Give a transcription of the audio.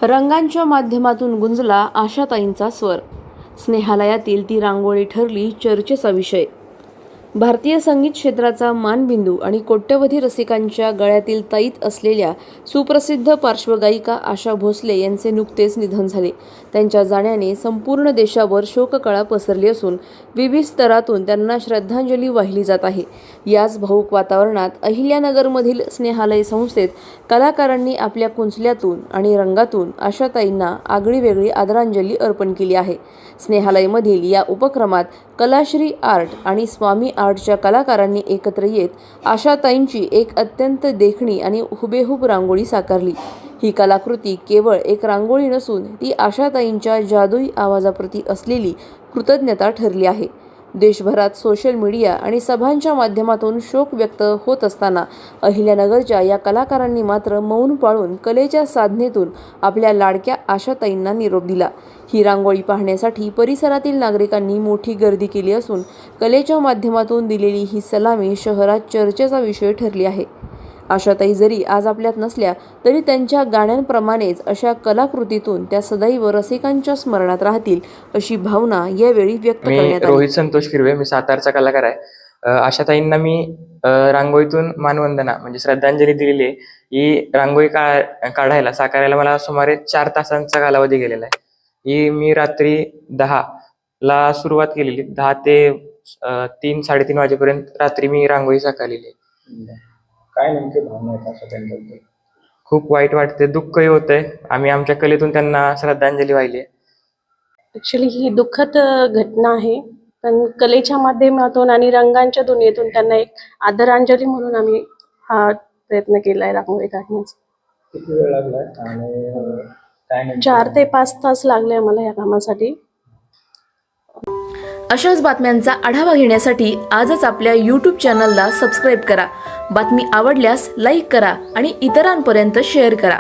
रंगांच्या माध्यमातून गुंजला आशाताईंचा स्वर. स्नेहालयातील ती रांगोळी ठरली चर्चेचा विषय. भारतीय संगीत क्षेत्राचा मानबिंदू आणि कोट्यवधी रसिकांच्या गळ्यातील ताईत असलेल्या सुप्रसिद्ध पार्श्वगायिका आशा भोसले यांचे नुकतेच निधन झाले. त्यांच्या जाण्याने संपूर्ण देशावर शोककळा पसरली असून विविध स्तरातून त्यांना श्रद्धांजली वाहिली जात आहे. याच भावुक वातावरणात अहिल्यानगरमधील स्नेहालय संस्थेत कलाकारांनी आपल्या कुंचल्यातून आणि रंगातून आशाताईंना आगळीवेगळी आदरांजली अर्पण केली आहे. स्नेहालयमधील या उपक्रमात कलाश्री आर्ट आणि स्वामी आर्टच्या कलाकारांनी एकत्र येत आशाताईंची एक अत्यंत देखणी आणि हुबेहूब रांगोळी साकारली. ही कलाकृती केवळ एक रांगोळी नसून ती आशाताईंच्या जादुई आवाजाप्रती असलेली कृतज्ञता ठरली आहे. देशभरात सोशल मीडिया आणि सभांच्या माध्यमातून शोक व्यक्त होत असताना अहिल्यानगरच्या या कलाकारांनी मात्र मौन पाळून कलेच्या साधनेतून आपल्या लाडक्या आशाताईंना निरोप दिला. ही रांगोळी पाहण्यासाठी परिसरातील नागरिकांनी मोठी गर्दी केली असून कलेच्या माध्यमातून दिलेली ही सलामी शहरात चर्चेचा विषय ठरली आहे. आशाताई जरी आज आपल्यात नसल्या तरी त्यांच्या गाण्यांप्रमाणेच अशा कलाकृतीतून त्या सदैव रसिकांच्या स्मरणात राहतील अशी भावना यावेळी व्यक्त करण्यात आली. रोहित संतोष किरवे, मी सातारचा कलाकार आहे. आशाताईंना मी रांगोळीतून मानवंदना म्हणजे श्रद्धांजली दिलेली आहे. ही रांगोळी काढायला साकारायला मला सुमारे 4 तासांचा कालावधी गेलेला आहे. ही मी रात्री 10 सुरुवात केलेली. 10 ते 3-3:30 वाजेपर्यंत रात्री मी रांगोळी साकारलेली आहे. काय नेमके भावना आहेत आशाताईंबद्दल? खूप वाईट वाटते, दुःखही होतंय. आम्ही आमच्या कलेतून त्यांना श्रद्धांजली वाहिली आहे. ॲक्च्युली ही दुःखद घटना आहे, पण कलेच्या माध्यमातून आणि रंगांच्या दुनियेतून त्यांना एक आदरांजली म्हणून आम्ही हा प्रयत्न केला आहे रांगोळी काढण्याचा. किती वेळ लागलाय आणि काय नेमकं 4 ते 5 तास लागले आम्हाला या कामासाठी. अशाच बातम्यांचा आढावा घेण्यासाठी आजच आपल्या YouTube चॅनलला सबस्क्राईब करा. बातमी आवडल्यास लाईक करा आणि इतरांपर्यंत शेअर करा.